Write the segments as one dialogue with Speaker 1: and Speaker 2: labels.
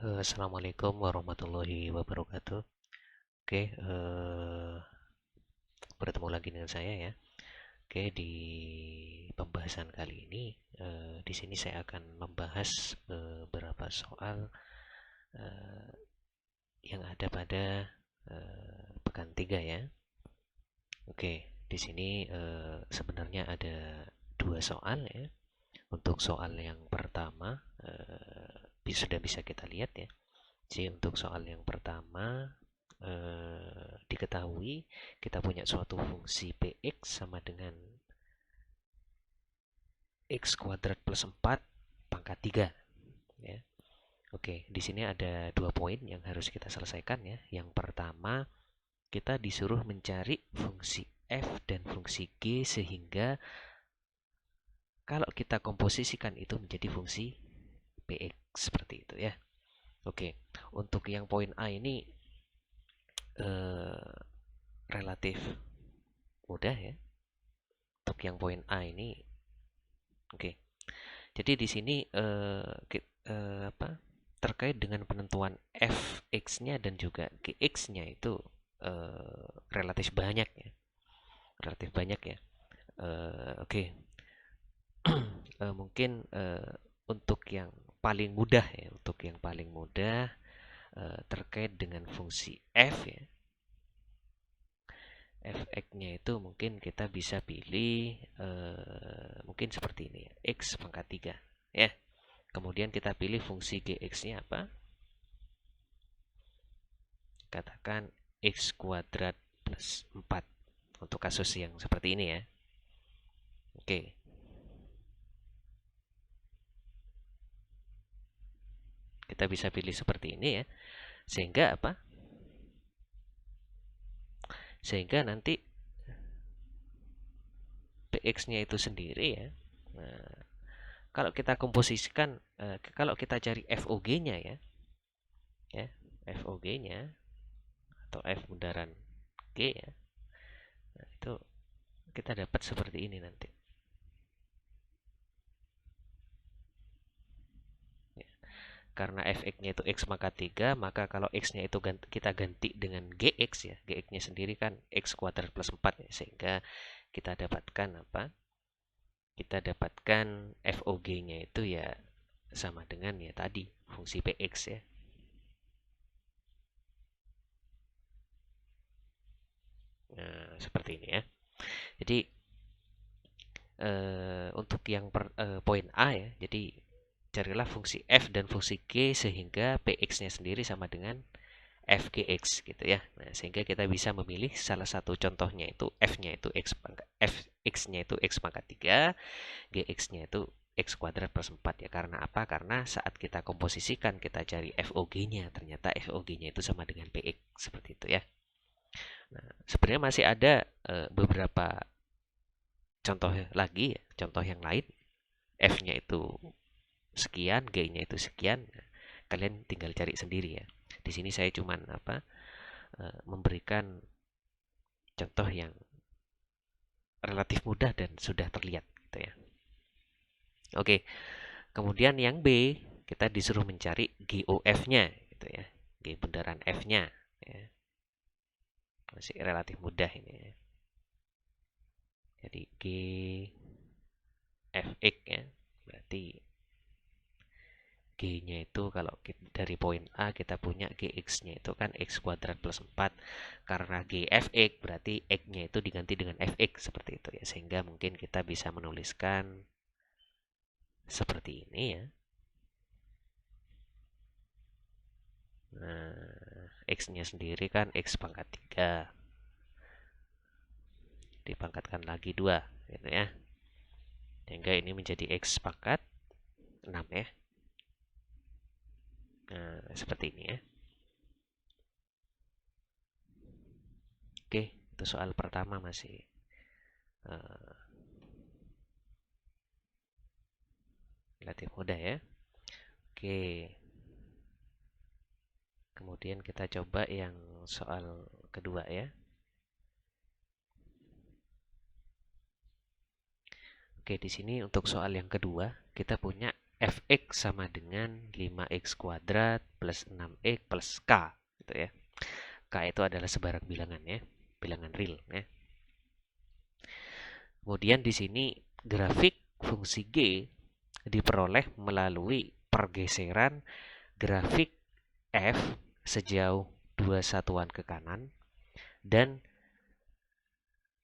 Speaker 1: Assalamualaikum warahmatullahi wabarakatuh. Oke, bertemu lagi dengan saya ya. Oke, di pembahasan kali ini, di sini saya akan membahas beberapa soal eh, yang ada pada pekan 3 ya. Oke, di sini sebenarnya ada dua soal ya. Untuk soal yang pertama, sudah bisa kita lihat ya. Jadi untuk soal yang pertama, diketahui kita punya suatu fungsi px sama dengan x kuadrat plus 4 pangkat 3 ya. Oke, di sini ada dua poin yang harus kita selesaikan ya. Yang pertama, kita disuruh mencari fungsi f dan fungsi g sehingga kalau kita komposisikan itu menjadi fungsi px seperti itu ya. Oke, untuk yang poin A ini eh, relatif mudah ya. Untuk yang poin A ini, oke. Jadi di sini terkait dengan penentuan fx-nya dan juga gx-nya itu relatif banyak ya, relatif banyak ya. Oke, mungkin untuk yang paling mudah ya, untuk yang paling mudah terkait dengan fungsi f ya, fx-nya itu mungkin kita bisa pilih mungkin seperti ini ya, x pangkat 3 ya. Kemudian kita pilih fungsi gx-nya apa? Katakan x kuadrat plus 4 untuk kasus yang seperti ini ya. Oke. Kita bisa pilih seperti ini ya. Sehingga apa? Sehingga nanti px-nya itu sendiri ya. Nah, kalau kita komposisikan, kalau kita cari FOG-nya ya, FOG-nya atau F bundaran G ya, nah, itu kita dapat seperti ini nanti. Ya. Karena fx-nya itu x pangkat 3, maka kalau x-nya itu kita ganti dengan gx ya, gx-nya sendiri kan x kuadrat plus 4 ya, sehingga kita dapatkan apa? Kita dapatkan FOG-nya itu ya sama dengan ya tadi fungsi px ya. Nah, seperti ini ya. Jadi untuk yang poin A ya, jadi carilah fungsi f dan fungsi g sehingga px-nya sendiri sama dengan fgx gitu ya. Nah, sehingga kita bisa memilih salah satu contohnya itu f-nya itu x pangkat fx-nya itu x pangkat 3, gx-nya itu x kuadrat plus 4 ya. Karena apa? Karena saat kita komposisikan kita cari FOG-nya, ternyata FOG-nya itu sama dengan px seperti itu ya. Nah, sebenarnya masih ada beberapa contoh lagi ya, contoh yang lain. F-nya itu sekian, G-nya itu sekian. Nah, kalian tinggal cari sendiri ya. Di sini saya cuman memberikan contoh yang relatif mudah dan sudah terlihat gitu ya. Oke, kemudian yang B kita disuruh mencari GOF-nya gitu ya. G bundaran F-nya ya. Masih relatif mudah ini ya. Jadi G Fx ya. Berarti G-nya itu kalau dari poin A kita punya Gx-nya itu kan X kuadrat plus 4. Karena G Fx berarti X-nya itu diganti dengan Fx seperti itu ya. Sehingga mungkin kita bisa menuliskan seperti ini ya. Nah, X-nya sendiri kan X pangkat 3. Dipangkatkan lagi 2 gitu ya. Sehingga ini menjadi X pangkat 6 ya. Nah, seperti ini ya. Oke, itu soal pertama masih uh, relatif mudah ya. Oke, kemudian kita coba yang soal kedua ya. Oke, di sini untuk soal yang kedua kita punya fx sama dengan 5x kuadrat plus 6x plus k gitu ya. K itu adalah sebarang bilangan ya, bilangan real ya. Kemudian di sini grafik fungsi G diperoleh melalui pergeseran grafik f sejauh 2 satuan ke kanan dan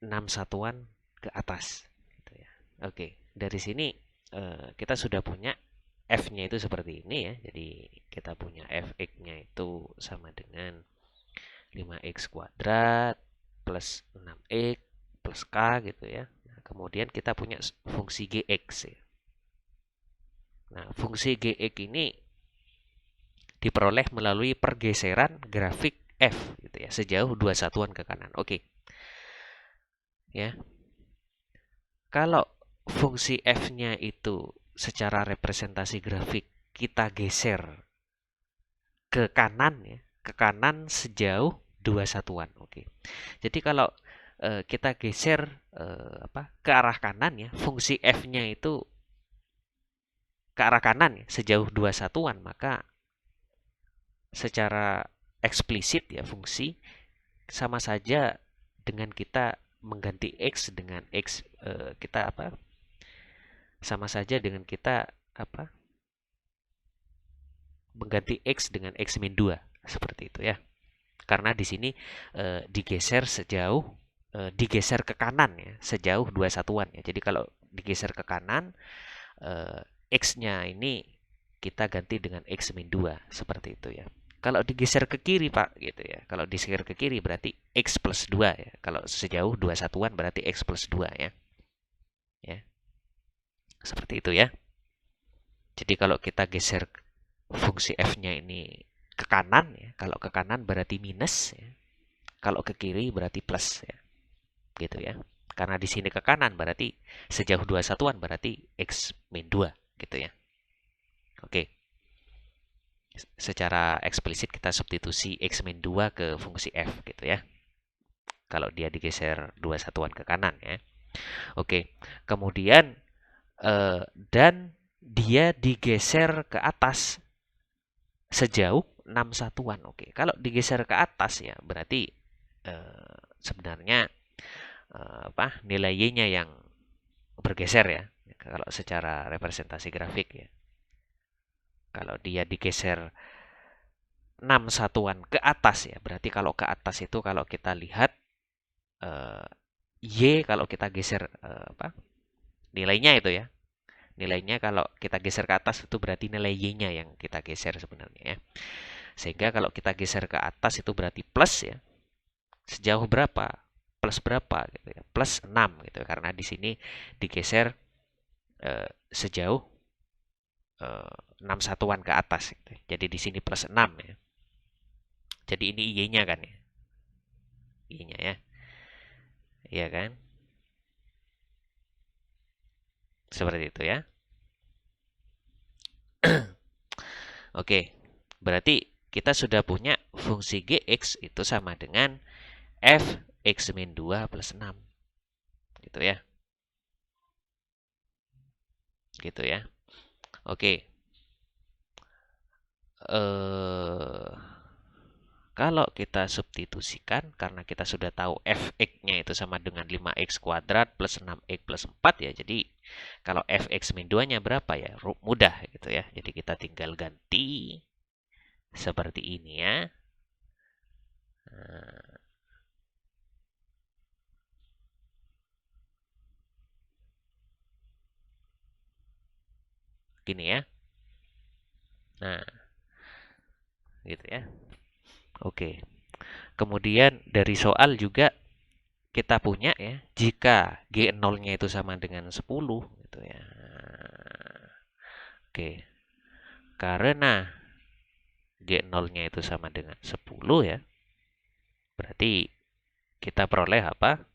Speaker 1: 6 satuan ke atas gitu ya. Oke, dari sini kita sudah punya f-nya itu seperti ini ya. Jadi kita punya fx-nya itu sama dengan 5x kuadrat plus 6x plus k gitu ya. Nah, kemudian kita punya fungsi gx ya. Nah, fungsi gx ini diperoleh melalui pergeseran grafik f gitu ya, sejauh 2 satuan ke kanan. Oke. Ya. Kalau fungsi f-nya itu secara representasi grafik kita geser ke kanan ya, ke kanan sejauh 2 satuan. Oke. Jadi kalau kita geser ke arah kanan ya, fungsi f-nya itu ke arah kanan ya, sejauh 2 satuan, maka secara eksplisit ya fungsi sama saja dengan kita mengganti x dengan x kita sama saja dengan kita mengganti x dengan x min 2 seperti itu ya. Karena di sini digeser ke kanan ya, sejauh 2 satuan ya. Jadi kalau digeser ke kanan x-nya ini kita ganti dengan x min 2 seperti itu ya. Kalau digeser ke kiri Pak gitu ya. Kalau digeser ke kiri berarti x plus 2 ya. Kalau sejauh 2 satuan berarti x plus 2 ya. Ya. Seperti itu ya. Jadi kalau kita geser fungsi f-nya ini ke kanan ya. Kalau ke kanan berarti minus ya. Kalau ke kiri berarti plus ya. Gitu ya. Karena di sini ke kanan berarti sejauh 2 satuan berarti x min 2 gitu ya. Oke. Secara eksplisit kita substitusi x min 2 ke fungsi f gitu ya. Kalau dia digeser 2 satuan ke kanan ya. Oke. Kemudian dan dia digeser ke atas sejauh 6 satuan. Oke. Kalau digeser ke atas ya berarti sebenarnya nilai y-nya yang bergeser ya. Kalau secara representasi grafik ya. Kalau dia digeser 6 satuan ke atas ya. Berarti kalau ke atas itu kalau kita lihat y kalau kita geser nilainya itu ya. Nilainya kalau kita geser ke atas itu berarti nilai y-nya yang kita geser sebenarnya ya. Sehingga kalau kita geser ke atas itu berarti plus ya. Sejauh berapa? Plus berapa gitu ya. Plus 6 gitu karena di sini digeser sejauh 6 satuan ke atas gitu. Jadi di sini plus 6 ya. Jadi ini y-nya kan ya. Y-nya ya. Iya kan? Seperti itu ya. Oke. Berarti kita sudah punya fungsi gx itu sama dengan f x min 2 plus 6. Gitu ya. Gitu ya. Oke. Kalau kita substitusikan, karena kita sudah tahu fx-nya itu sama dengan 5x kuadrat plus 6x plus 4 ya. Jadi kalau fx min 2-nya berapa ya? Mudah gitu ya. Jadi kita tinggal ganti seperti ini ya. Nah, gini ya. Nah, gitu ya. Oke. Kemudian dari soal juga kita punya ya, jika G0-nya itu sama dengan 10 gitu ya. Oke. Karena G0-nya itu sama dengan 10 ya. Berarti kita peroleh apa?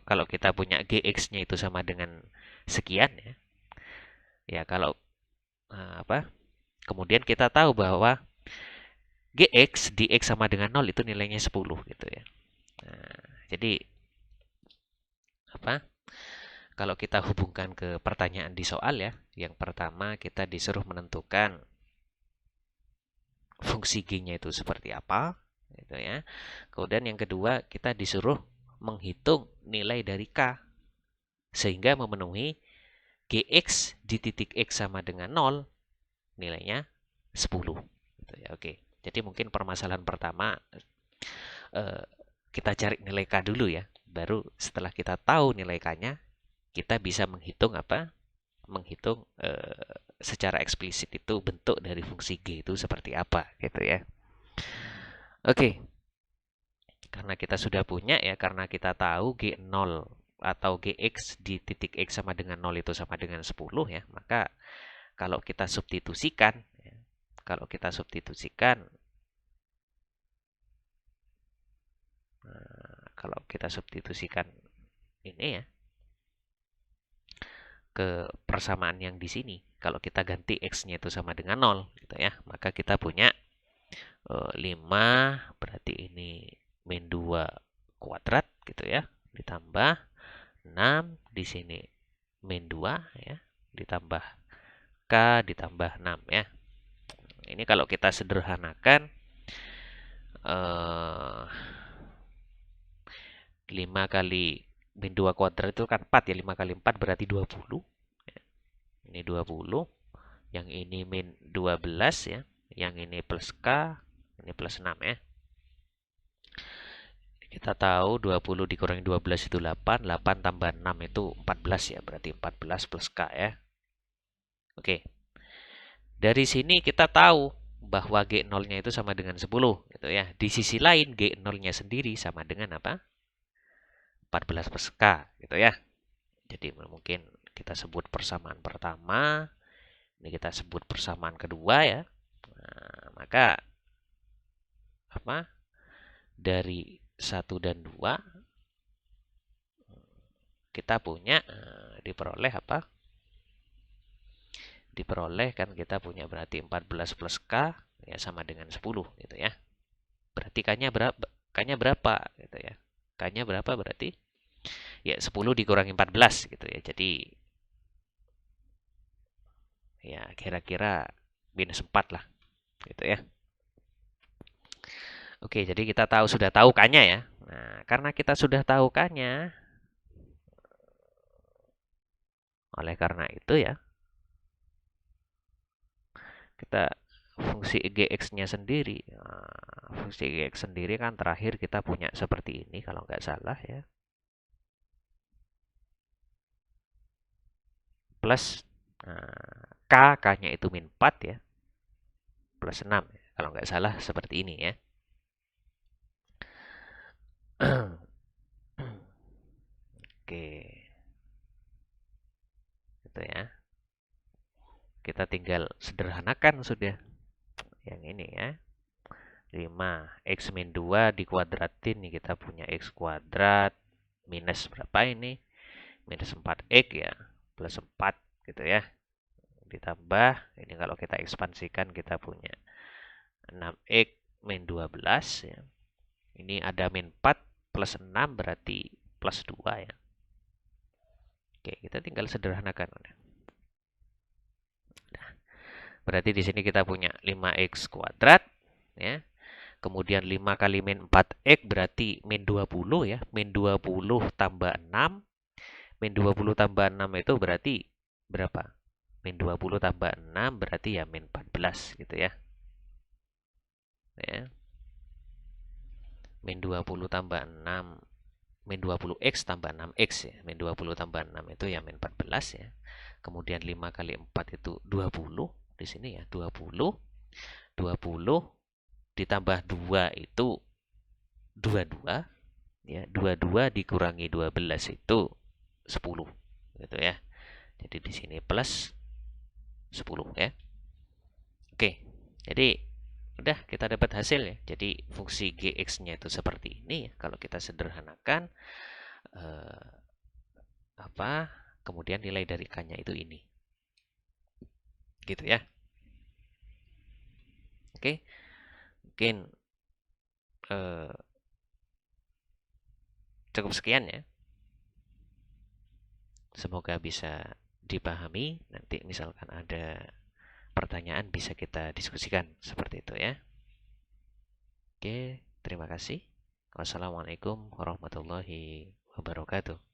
Speaker 1: Kalau kita punya Gx-nya itu sama dengan sekian ya. Ya kalau kemudian kita tahu bahwa Gx di X sama dengan 0 itu nilainya 10 gitu ya. Nah, jadi Kalau kita hubungkan ke pertanyaan di soal ya, yang pertama kita disuruh menentukan fungsi G-nya itu seperti apa, gitu ya. Kemudian yang kedua kita disuruh menghitung nilai dari K sehingga memenuhi Gx di titik X sama dengan 0, nilainya 10. Gitu ya. Oke, jadi mungkin permasalahan pertama eh, kita cari nilai K dulu ya. Baru setelah kita tahu nilai K-nya, kita bisa menghitung apa? Menghitung secara eksplisit itu bentuk dari fungsi G itu seperti apa gitu ya. Oke, karena kita sudah punya ya, karena kita tahu G0 atau Gx di titik X sama dengan 0 itu sama dengan 10 ya, maka kalau kita substitusikan ya, kalau kita substitusikan kalau kita substitusikan ini ya ke persamaan yang di sini, kalau kita ganti X-nya itu sama dengan 0 gitu ya, maka kita punya 5 berarti ini min 2 kuadrat gitu ya, ditambah 6 di sini min 2 ya, ditambah K ditambah 6 ya. Ini kalau kita sederhanakan 5 kali min 2 kuadrat itu kan 4 ya, 5 kali 4 berarti 20. Ini 20, yang ini min 12 ya, yang ini plus K, ini plus 6 ya. Kita tahu 20 dikurangi 12 itu 8, 8 tambah 6 itu 14 ya, berarti 14 plus K ya. Oke. Dari sini kita tahu bahwa G0-nya itu sama dengan 10 gitu ya. Di sisi lain G0-nya sendiri sama dengan apa? 14 plus K gitu ya. Jadi mungkin kita sebut persamaan pertama, ini kita sebut persamaan kedua ya. Nah, maka apa? Dari 1 dan 2 kita punya diperoleh apa? Diperoleh kan kita punya berarti 14 plus K ya sama dengan 10 gitu ya. Berarti K-nya berapa? K-nya berapa gitu ya. K-nya berapa berarti? Ya 10 dikurangi 14 gitu ya. Jadi ya kira-kira minus 4 lah gitu ya. Oke, jadi kita sudah tahu K-nya ya. Nah, karena kita sudah tahu K-nya, oleh karena itu ya, kita fungsi Gx-nya sendiri. Nah, fungsi Gx sendiri kan terakhir kita punya seperti ini kalau nggak salah ya. Plus K-nya itu min 4 ya. Plus 6 ya, kalau nggak salah seperti ini ya. Oke, gitu ya. Kita tinggal sederhanakan sudah yang ini ya. 5 X min 2 dikuadratin nih, kita punya X kuadrat minus berapa ini? Minus 4X ya, plus 4 gitu ya. Ditambah, ini kalau kita ekspansikan kita punya 6X min 12 ya. Ini ada min 4 plus 6 berarti plus 2 ya. Oke, kita tinggal sederhanakan. Nah, berarti di sini kita punya 5X kuadrat ya. Kemudian 5 kali min 4X berarti min 20 ya. Min 20 tambah 6. Min 20 tambah 6 itu berarti berapa? Min 20 tambah 6 berarti ya min 14 gitu ya. Ya. Min 20 tambah 6. Min 20X tambah 6X ya. Min 20 tambah 6 itu ya min 14 ya. Kemudian 5 kali 4 itu 20. Di sini ya 20. 20 ditambah 2 itu 22 ya. 22 dikurangi 12 itu 10 gitu ya. Jadi di sini plus 10 ya. Oke. Jadi udah kita dapat hasil ya. Jadi fungsi Gx-nya itu seperti ini ya. Kalau kita sederhanakan apa? Kemudian nilai dari K-nya itu ini. Gitu ya. Oke. Mungkin cukup sekian ya. Semoga bisa dipahami. Nanti misalkan ada pertanyaan bisa kita diskusikan seperti itu ya. Oke, terima kasih. Wassalamualaikum warahmatullahi wabarakatuh.